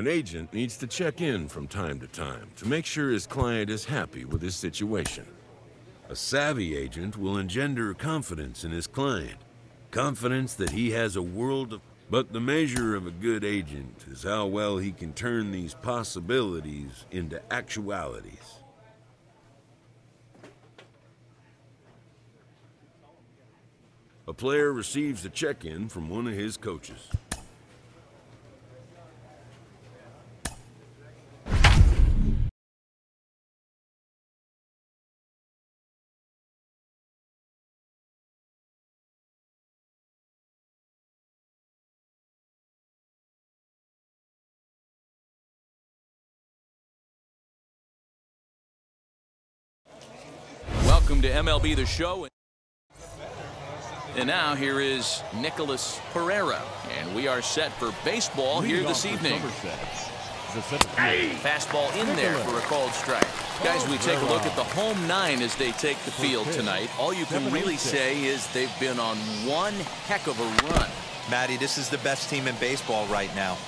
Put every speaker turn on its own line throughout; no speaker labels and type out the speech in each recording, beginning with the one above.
An agent needs to check in from time to make sure his client is happy with his situation. A savvy agent will engender confidence in his client, confidence that he has a world of... But the measure of a good agent is how well he can turn these possibilities into actualities. A player receives a check-in from one of his coaches.
Welcome to MLB The Show. And now here is Nicholas Pereira, and we are set for baseball here this evening. Fastball in there for a called strike. Guys, we take a look at the home nine as they take the field tonight. All you can really say is they've been on one heck of a run.
Matty, this is the best team in baseball right now.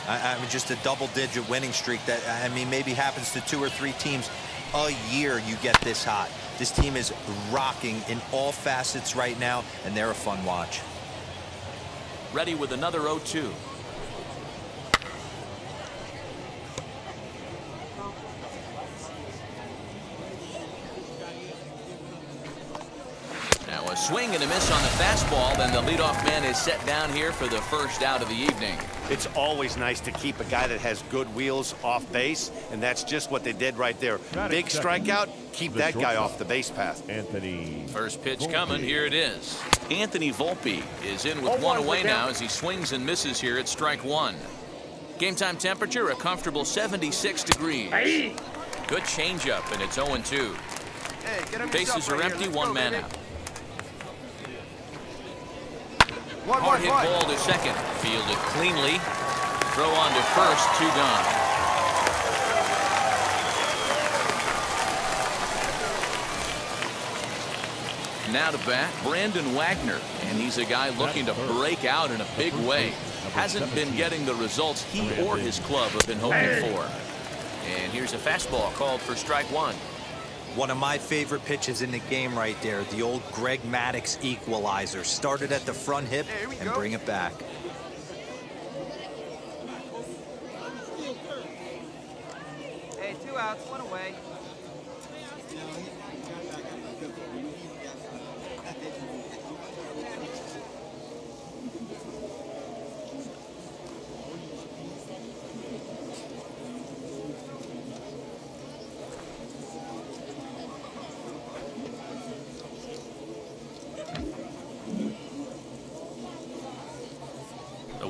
I mean, just a double-digit winning streak that, I mean, maybe happens to 2 or 3 teams a year you get this hot. This team is rocking in all facets right now, and they're a fun watch.
Ready with another 0-2. Now a swing and a miss on the fastball, then the leadoff man is set down here for the first out of the evening.
It's always nice to keep a guy that has good wheels off base, and that's just what they did right there. Big strikeout, keep that guy off the base path.
First pitch coming, here it is. Anthony Volpe is in with one away now as he swings and misses here at strike one. Game time temperature, a comfortable 76 degrees. Good changeup, and it's 0-2. Bases are empty, one man out. Hard hit ball to second. Fielded cleanly. Throw on to first. 2 gone. Now to bat, Brandon Wagner. And he's a guy looking to break out in a big way. Hasn't been getting the results he or his club have been hoping for. And here's a fastball called for strike one.
One of my favorite pitches in the game right there, the old Greg Maddux equalizer. Started at the front hip and bring it back.
Hey, 2 outs, 1 away.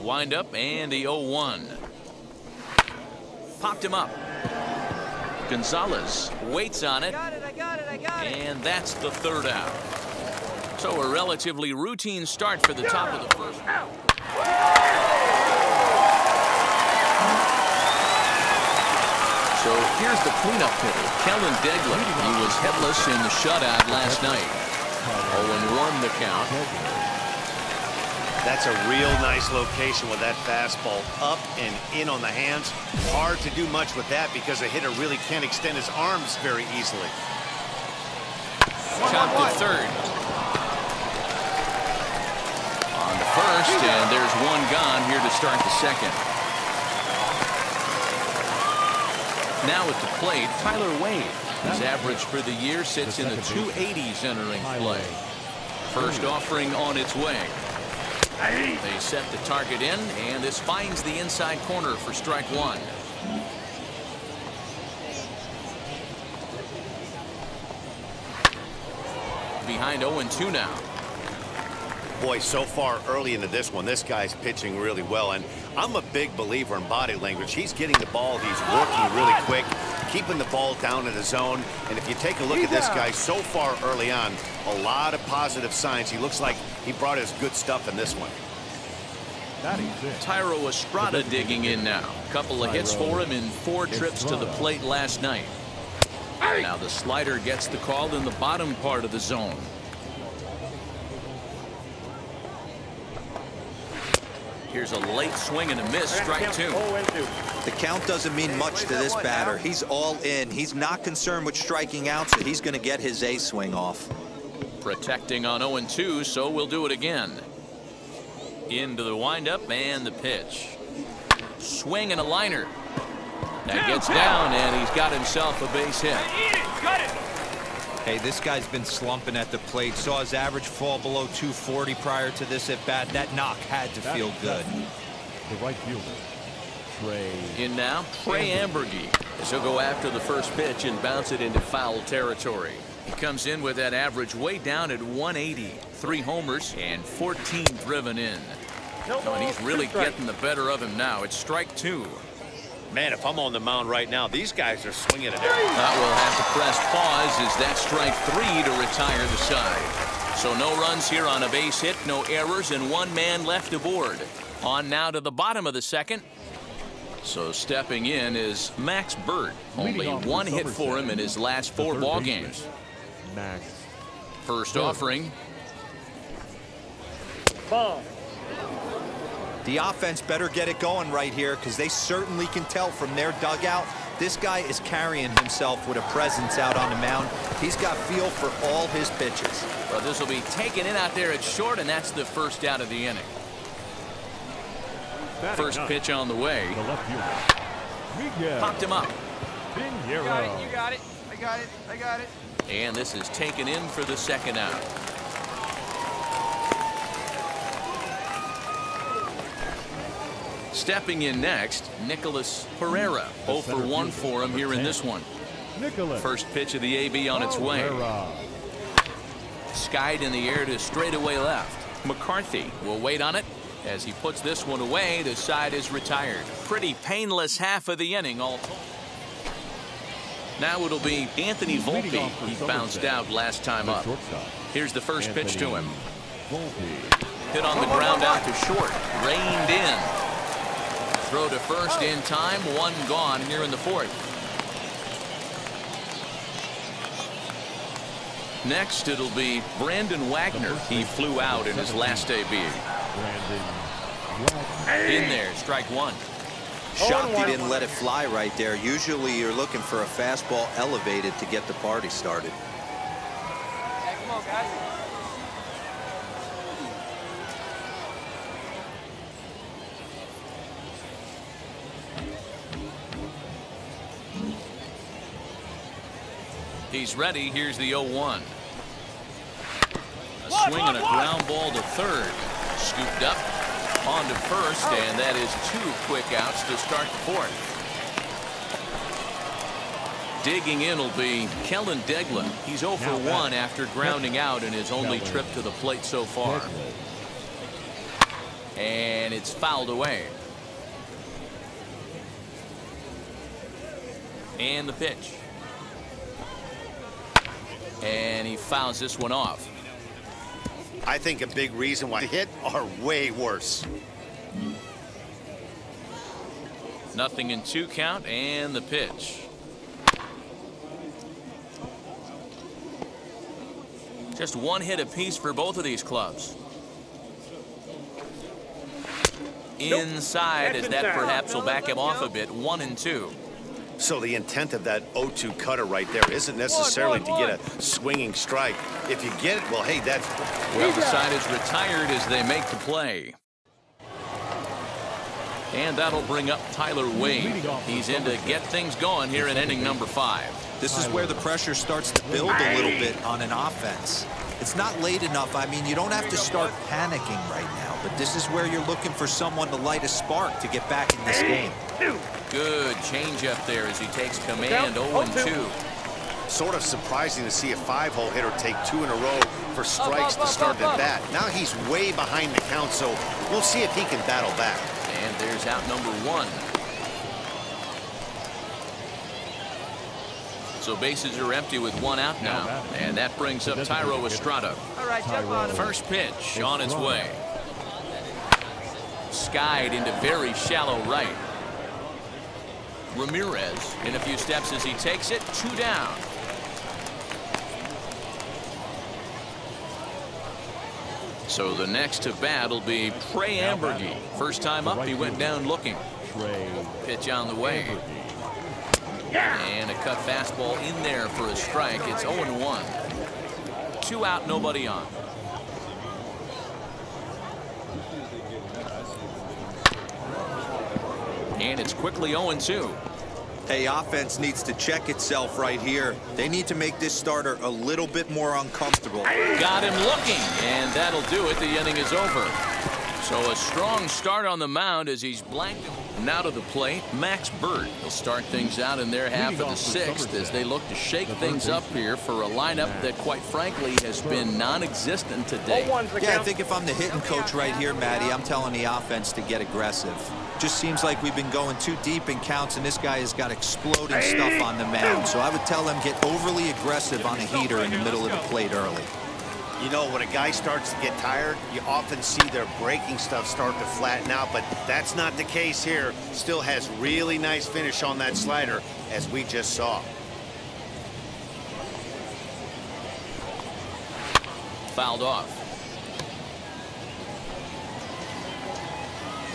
Wind up and the 0-1. Popped him up. Gonzalez waits on it.
I got it.
And that's the third out. So a relatively routine start for the top of the first. So here's the cleanup hitter, Kellen Degler. He was headless in the shutout last night. 0-1 the count.
That's a real nice location with that fastball up and in on the hands. Hard to do much with that because a hitter really can't extend his arms very easily.
Chopped to third. On to first, and there's one gone here to start the second. Now at the plate, Tyler Wade. His average for the year sits in the 280s entering play. First offering on its way. They set the target in, and this finds the inside corner for strike one. Behind 0-2 now.
Boy, so far early into this one, this guy's pitching really well, and I'm a big believer in body language. He's getting the ball, he's working really quick, keeping the ball down in the zone, and if you take a look at this guy so far early on, a lot of positive signs. He looks like he brought his good stuff in this one.
Tyro Estrada digging in now. Couple of hits for him in 4 trips to the plate last night. Now the slider gets the call in the bottom part of the zone. Here's a late swing and a miss, strike 2.
The count doesn't mean much to this batter. He's all in. He's not concerned with striking out, so he's going to get his A swing off.
Protecting on 0-2, so we'll do it again. Into the windup and the pitch. Swing and a liner. That gets down, and he's got himself a base hit.
Hey, this guy's been slumping at the plate. Saw his average fall below 240 prior to this at bat. That knock had to feel good.
The right fielder, Trey.
In now, Trey Ambergy. As he'll go after the first pitch and bounce it into foul territory. He comes in with that average way down at 180. 3 homers and 14 driven in. Oh, and he's really getting the better of him now. It's strike 2.
Man, if I'm on the mound right now, these guys are swinging at everything.
That will have to press pause as that strike 3 to retire the side. So no runs here on a base hit, no errors, and 1 man left aboard. On now to the bottom of the second. So stepping in is Max Bird. Only 1 hit for him in his last 4 ball games.
Max.
First offering.
Ball.
The offense better get it going right here, because they certainly can tell from their dugout this guy is carrying himself with a presence out on the mound. He's got feel for all his pitches.
Well, this will be taken in out there at short, and that's the first out of the inning. First pitch on the way.
The left fielder.
Popped him up.
You got it. You got it. I got it. I got it.
And this is taken in for the second out. Stepping in next, Nicholas Pereira. 0 for 1 for him here in this one. First pitch of the AB on its way. Skied in the air to straightaway left. McCarthy will wait on it as he puts this one away. The side is retired. Pretty painless half of the inning all told. Now it'll be Anthony Volpe. He bounced out last time up. Here's the first pitch to him. Hit on the ground out to short. Reined in. Throw to first in time. 1 gone here in the 4th. Next, it'll be Brandon Wagner. He flew out in his last AB. In there, strike 1.
Shocked he didn't let it fly right there. Usually you're looking for a fastball elevated to get the party started.
Yeah, come on, guys.
He's ready. Here's the 0-1. A swing and a ground ball to third. Scooped up on to first, and that is 2 quick outs to start the 4th. Digging in will be Kellen Degla. He's 0 for 1 after grounding out in his only trip to the plate so far. And it's fouled away. And the pitch. And he fouls this one off.
I think a big reason why the hit are way worse.
Nothing in 2 count, and the pitch. Just 1 hit apiece for both of these clubs. Inside, as that perhaps will back him off a bit. 1-2.
So the intent of that 0-2 cutter right there isn't necessarily to get a swinging strike. If you get it, well, hey, that's...
Well, the side is retired as they make the play. And that'll bring up Tyler Wade. He's in to get things going here in inning number 5.
This is where the pressure starts to build a little bit on an offense. It's not late enough. I mean, you don't have to start panicking right now, but this is where you're looking for someone to light a spark to get back in this game.
Good change up there as he takes command. 0-2.
Sort of surprising to see a 5-hole hitter take 2 in a row for strikes to start at bat. Now he's way behind the count, so we'll see if he can battle back.
And there's out number 1. So bases are empty with 1 out now. And that brings up Tyro Estrada.
All right, jump on him.
First pitch on its way. Skied into very shallow right. Ramirez in a few steps as he takes it. 2 down. So the next to bat will be Trey Ambergy. First time up, he went down looking. Pitch on the way. And a cut fastball in there for a strike. It's 0-1. 2 out, nobody on. And it's quickly 0-2.
Hey, offense needs to check itself right here. They need to make this starter a little bit more uncomfortable.
Got him looking, and that'll do it. The inning is over. So a strong start on the mound as he's blanked. Now to the plate, Max Bird. He'll start things out in their half of the 6th as they look to shake things up here for a lineup that, quite frankly, has been non-existent today.
Yeah, I think if I'm the hitting coach right here, Matty, I'm telling the offense to get aggressive. Just seems like we've been going too deep in counts, and this guy has got exploding stuff on the mound. So I would tell them get overly aggressive on a heater in the middle of the plate early.
You know, when a guy starts to get tired, you often see their breaking stuff start to flatten out, but that's not the case here. Still has really nice finish on that slider, as we just saw.
Fouled off.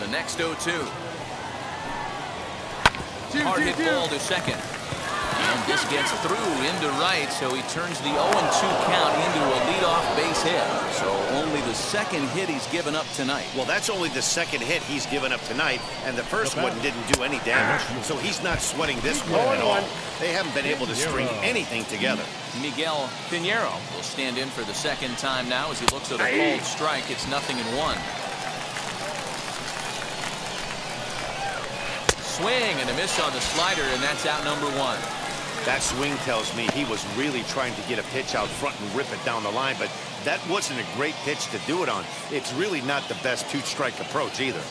The next 0-2. Hard hit ball to second. And this gets through into right, so he turns the 0-2 count into a leadoff base hit. So only the second hit he's given up tonight.
Well, that's only the second hit he's given up tonight, and the first one didn't do any damage. So he's not sweating this one at all. They haven't been able to string anything together.
Miguel Pinheiro will stand in for the second time now as he looks at a cold strike. It's 0-1. Swing and a miss on the slider, and that's out number 1.
That swing tells me he was really trying to get a pitch out front and rip it down the line, but that wasn't a great pitch to do it on. It's really not the best 2-strike approach either.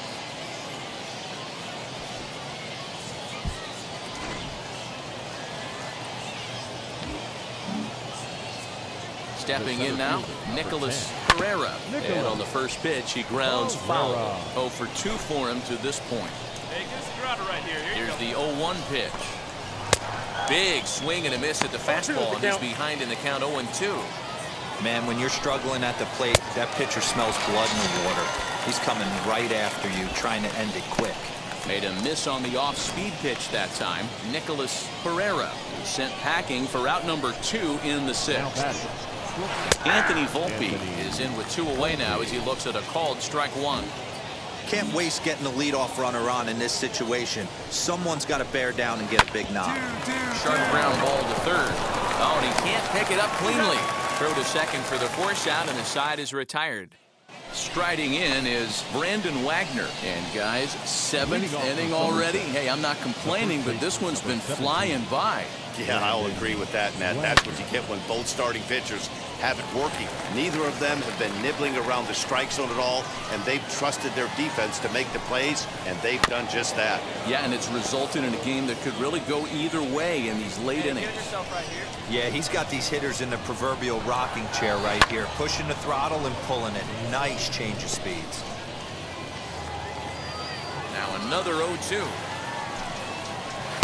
Stepping in now, Nicholas Pereira. And on the first pitch, he grounds foul. 0 for 2 for him to this point. Here's the 0-1 pitch. Big swing and a miss at the fastball, and he's behind in the count 0-2.
Man, when you're struggling at the plate, that pitcher smells blood in the water. He's coming right after you, trying to end it quick.
Made a miss on the off-speed pitch that time. Nicholas Pereira sent packing for out number 2 in the 6th. Anthony Volpe is in with 2 away now as he looks at a called strike 1.
Can't waste getting the leadoff runner on in this situation. Someone's got to bear down and get a big knock.
Sharp ground ball to third. Oh, and he can't pick it up cleanly. Throw to second for the force out, and the side is retired. Striding in is Brandon Wagner. And guys, 7th inning already. Hey, I'm not complaining, but this one's been flying by.
Yeah, I'll agree with that, Matt. That's what you get when both starting pitchers have it working. Neither of them have been nibbling around the strike zone at all, and they've trusted their defense to make the plays, and they've done just that.
Yeah, and it's resulted in a game that could really go either way in these late innings.
Yeah, he's got these hitters in the proverbial rocking chair right here, pushing the throttle and pulling it. Nice change of speeds.
Now another 0-2.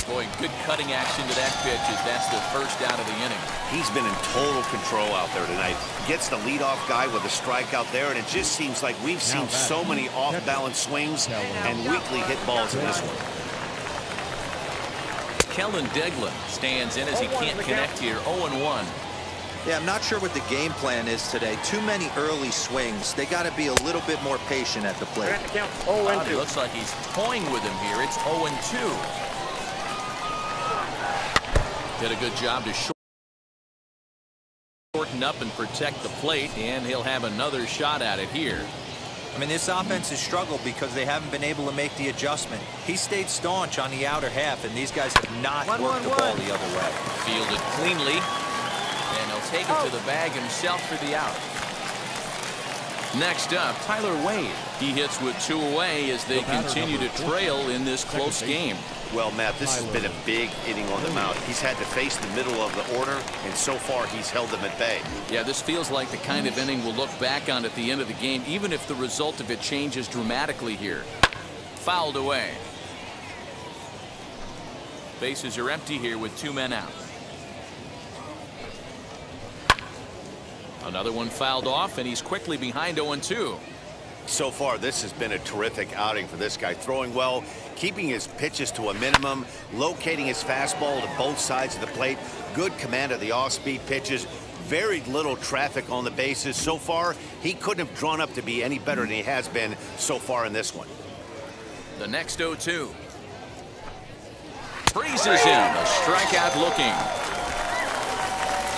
Boy, good cutting action to that pitch as that's the first out of the inning.
He's been in total control out there tonight. Gets the leadoff guy with a strikeout there, and it just seems like we've seen so many off-balance swings and weakly hit balls in this one.
Kellen Deglin stands in as he can't connect here. 0-1.
Yeah, I'm not sure what the game plan is today. Too many early swings. They got to be a little bit more patient at the plate.
It looks like he's toying with him here. It's 0-2. Did a good job to shorten up and protect the plate, and he'll have another shot at it here.
I mean, this offense has struggled because they haven't been able to make the adjustment. He stayed staunch on the outer half, and these guys have not worked the ball the other way.
Fielded cleanly, and he'll take it to the bag himself for the out. Next up, Tyler Wade. He hits with 2 away as they continue to trail in this close game.
Well, Matt, this has been a big inning on the mound. He's had to face the middle of the order, and so far he's held them at bay.
Yeah, this feels like the kind of inning we'll look back on at the end of the game, even if the result of it changes dramatically here. Fouled away. Bases are empty here with 2 men out. Another one fouled off, and he's quickly behind 0-2.
So far, this has been a terrific outing for this guy. Throwing well, keeping his pitches to a minimum, locating his fastball to both sides of the plate. Good command of the off-speed pitches. Very little traffic on the bases. So far, he couldn't have drawn up to be any better than he has been so far in this one.
The next 0-2. Freezes him. A strikeout looking.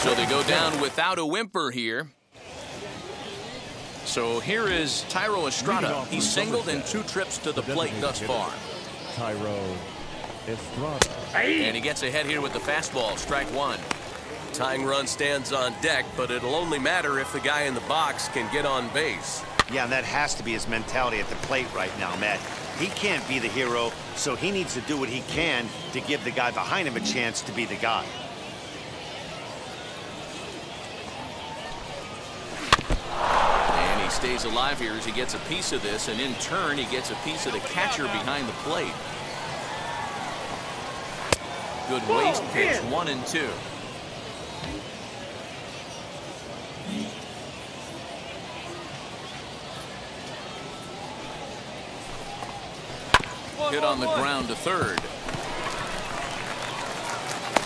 So they go down without a whimper here. So here is Thairo Estrada. He's singled in 2 trips to the plate thus far.
Thairo Estrada.
And he gets ahead here with the fastball. Strike 1.
Tying run stands on deck, but it'll only matter if the guy in the box can get on base.
Yeah, and that has to be his mentality at the plate right now, Matt. He can't be the hero, so he needs to do what he can to give the guy behind him a chance to be the guy.
And he stays alive here as he gets a piece of this, and in turn, he gets a piece of the catcher behind the plate. Good waist pitch, 1-2. Hit on the ground to third.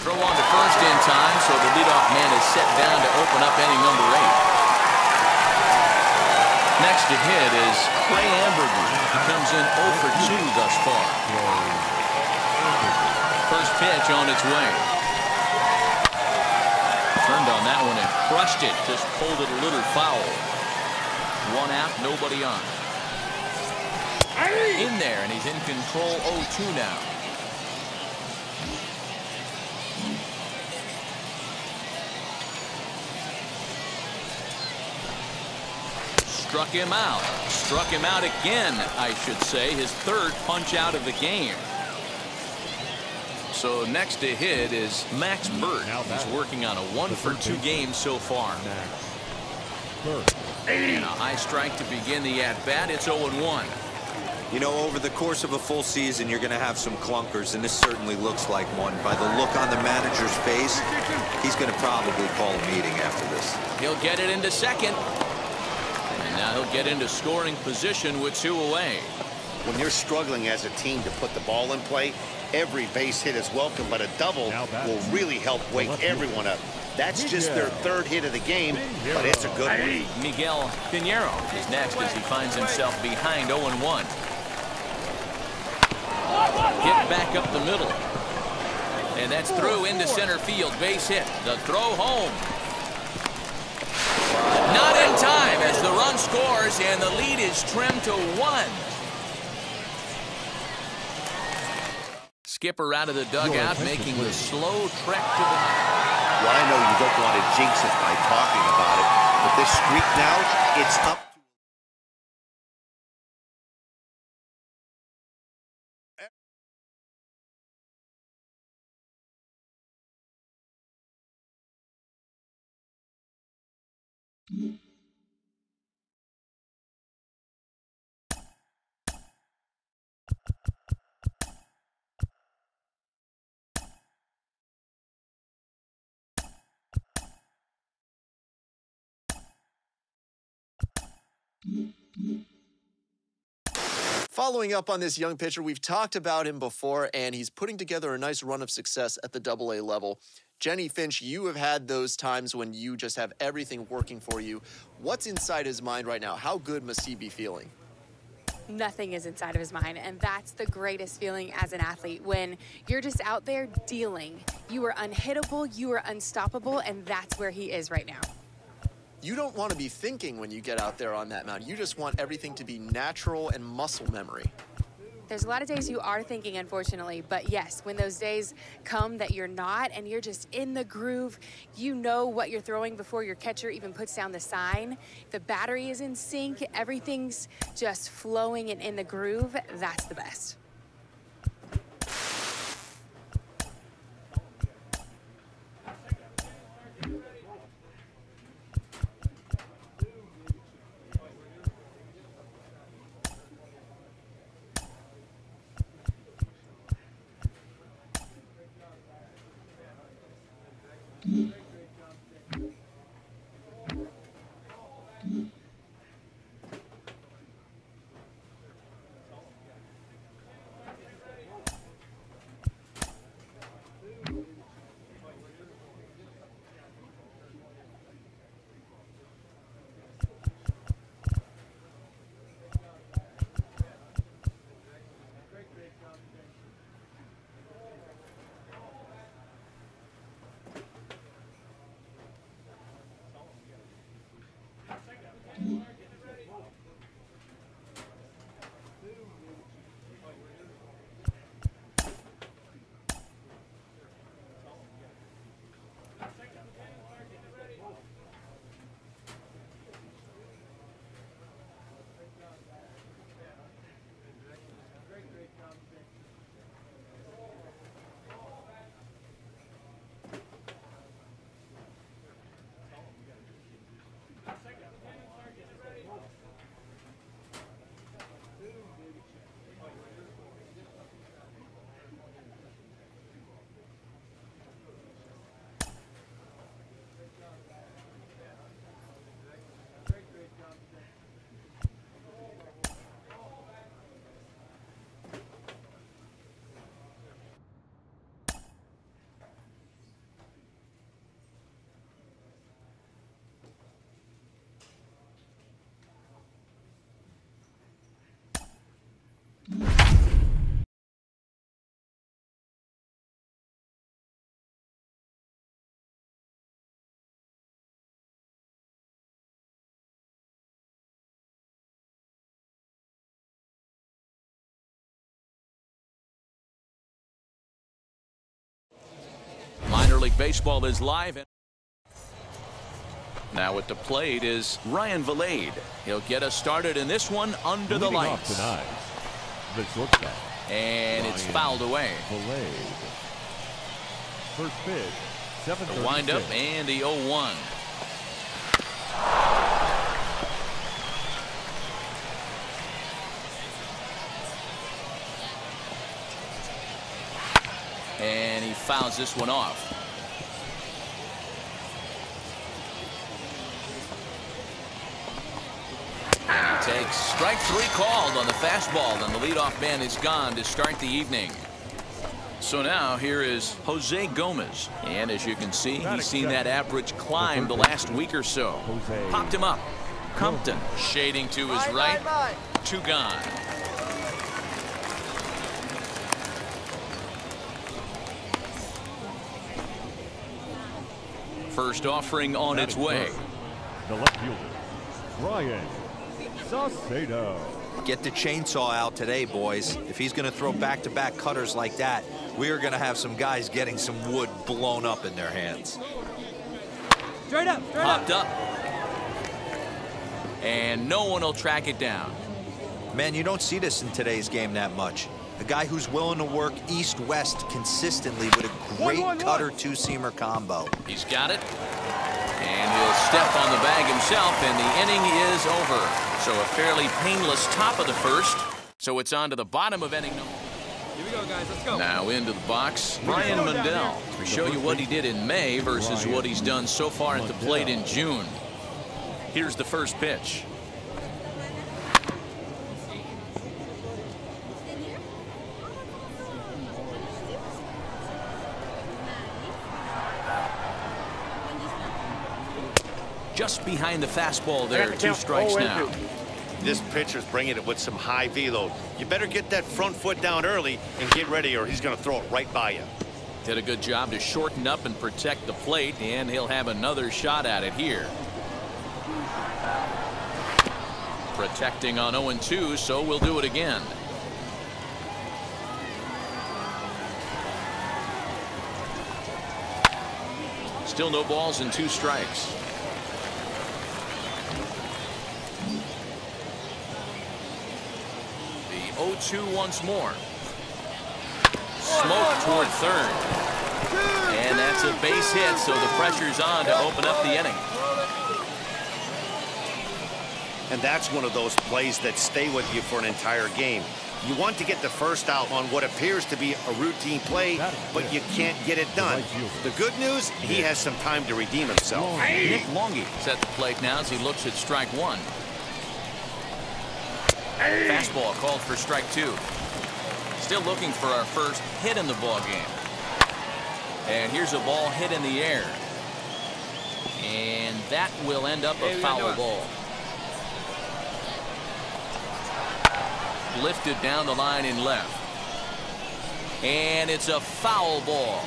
Throw on to first in time, so the leadoff man is set down to open up inning number 8. Next to hit is Clay Amberger. He comes in 0 for 2 thus far. First pitch on its way. Turned on that one and crushed it. Just pulled it a little foul. 1 out, nobody on. In there, and he's in control. 0-2 now. Struck him out. Struck him out again, I should say. His 3rd punch out of the game. So next to hit is Max Burt. He's working on a 1 for 2 game so far. And a high strike to begin the at-bat. It's 0-1.
You know, over the course of a full season, you're going to have some clunkers, and this certainly looks like one. By the look on the manager's face, he's going to probably call a meeting after this.
He'll get it into second. And now he'll get into scoring position with 2 away.
When you're struggling as a team to put the ball in play, every base hit is welcome, but a double will really help wake everyone up. That's just their 3rd hit of the game, but it's a good one.
Miguel Pinheiro is next as he finds himself behind 0-1. Hit back up the middle. And that's through into center field. Base hit. The throw home. Not in time as the run scores and the lead is trimmed to 1. Skipper out of the dugout making the slow trek to the mound.
Well, I know you don't want to jinx it by talking about it, but this streak now, it's up.
Following up on this young pitcher, we've talked about him before, and he's putting together a nice run of success at the AA level. Jenny Finch, you have had those times when you just have everything working for you. What's inside his mind right now? How good must he be feeling?
Nothing is inside of his mind, and that's the greatest feeling as an athlete, when you're just out there dealing. You are unhittable, you are unstoppable, and that's where he is right now.
You don't want to be thinking when you get out there on that mound. You just want everything to be natural and muscle memory.
There's a lot of days you are thinking, unfortunately, but yes, when those days come that you're not and you're just in the groove, you know what you're throwing before your catcher even puts down the sign. The battery is in sync, everything's just flowing and in the groove. That's the best.
League Baseball is live. Now at the plate is Ryan Valade. He'll get us started in this one under the lights.
Tonight, the shortstop.
And it's fouled away.
Valade. First pitch, 7:36.
The windup and the 0-1. And he fouls this one off. And he takes strike 3 called on the fastball, and the leadoff man is gone to start the evening. So now here is Jose Gomez, and as you can see, he's seen that average climb the last week or so. Popped him up. Compton shading to his right. 2 gone. First offering on its way.
The left fielder, Ryan Saucedo.
Get the chainsaw out today, boys. If he's going to throw back-to-back cutters like that, we are going to have some guys getting some wood blown up in their hands.
Straight up.
Popped up. And no one will track it down.
Man, you don't see this in today's game that much. A guy who's willing to work east-west consistently with a great cutter two-seamer combo.
He's got it. And he'll step on the bag himself, and the inning is over. So a fairly painless top of the first. So it's on to the bottom of inning number.
Here we go, guys. Let's go.
Now into the box, Brian Mundell. We show you what he did in May versus what he's done so far at the plate in June. Here's the first pitch. Just behind the fastball there. 2 strikes now.
This pitcher's bringing it with some high velo. You better get that front foot down early and get ready, or he's going to throw it right by you.
Did a good job to shorten up and protect the plate, and he'll have another shot at it here. Protecting on 0-2, so we'll do it again. Still no balls and 2 strikes. The 0-2 once more. Smoke toward third. And that's a base hit, so the pressure's on to open up the inning.
And that's one of those plays that stay with you for an entire game. You want to get the first out on what appears to be a routine play, but you can't get it done. The good news, he has some time to redeem himself.
Nick Longy is at the plate now as he looks at strike 1. Fastball called for strike 2. Still looking for our first hit in the ball game. And here's a ball hit in the air. And that will end up a foul ball. Lifted down the line in left. And it's a foul ball.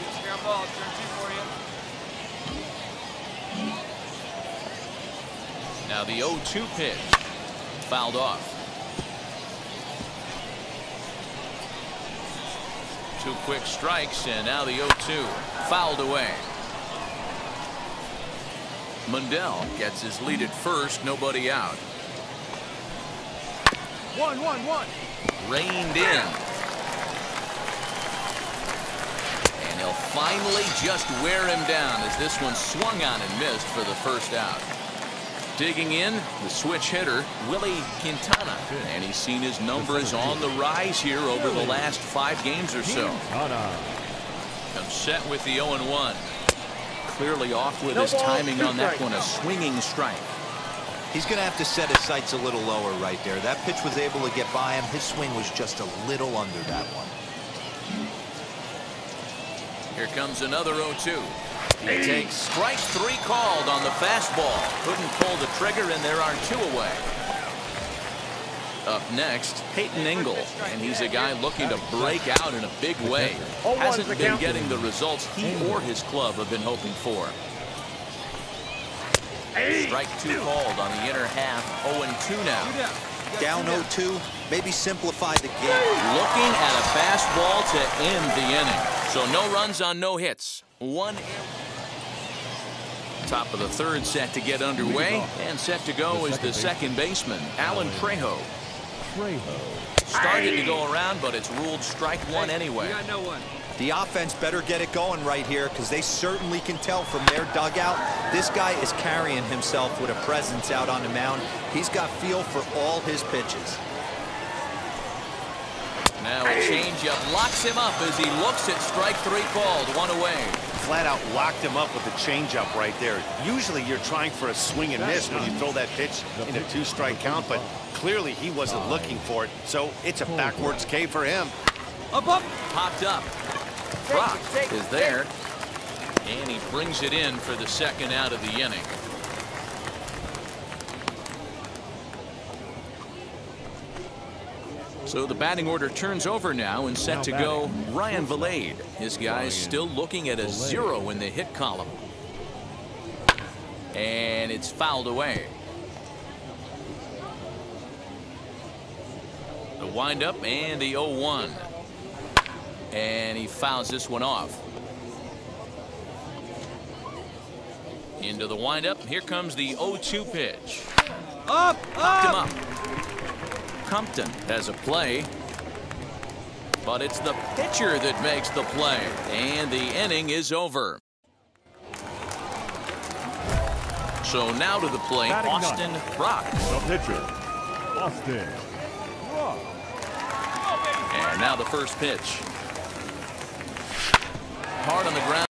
Now the 0-2 pitch. Fouled off. 2 quick strikes, and now the 0-2. Fouled away. Mundell gets his lead at first, nobody out.
1-1-1.
Reined in. And he'll finally just wear him down as this one swung on and missed for the first out. Digging in, the switch hitter, Willie Quintana. And he's seen his numbers on the rise here over the last 5 games or so. Comes set with the 0-1. Clearly off with his timing on that one, a swinging strike.
He's going to have to set his sights a little lower right there. That pitch was able to get by him. His swing was just a little under that one.
Here comes another 0-2. He takes strike 3 called on the fastball. Couldn't pull the trigger, and there are 2 away. Up next, Peyton Engel, and he's a guy looking to break out in a big way. Hasn't been getting the results he or his club have been hoping for. Strike 2 called on the inner half. 0-2 now.
Down 0-2, maybe simplify the game.
Looking at a fastball to end the inning. So no runs on no hits. 1. Top of the third set to get underway, and set to go is the second baseman, Alan Trejo. Started to go around, but it's ruled strike one anyway.
You got no one.
The offense better get it going right here, because they certainly can tell from their dugout this guy is carrying himself with a presence out on the mound. He's got feel for all his pitches.
Now a changeup locks him up as he looks at strike 3 called. 1 away.
Flat out locked him up with the changeup right there. Usually you're trying for a swing and miss when you throw that pitch in a 2-strike count, but clearly he wasn't looking for it, so it's a backwards K for him.
Up.
Popped up. Brock is there, and he brings it in for the second out of the inning. So the batting order turns over now, and set to go Ryan Valade. His guys still looking at a 0 in the hit column. And it's fouled away. The windup and the 0-1. And he fouls this one off. Into the windup. Here comes the 0-2 pitch. Popped him up. Compton has a play, but it's the pitcher that makes the play, and the inning is over. So now to the plate, Austin Brock.
The pitcher, Austin Brock.
And now the first pitch. Hard on the ground.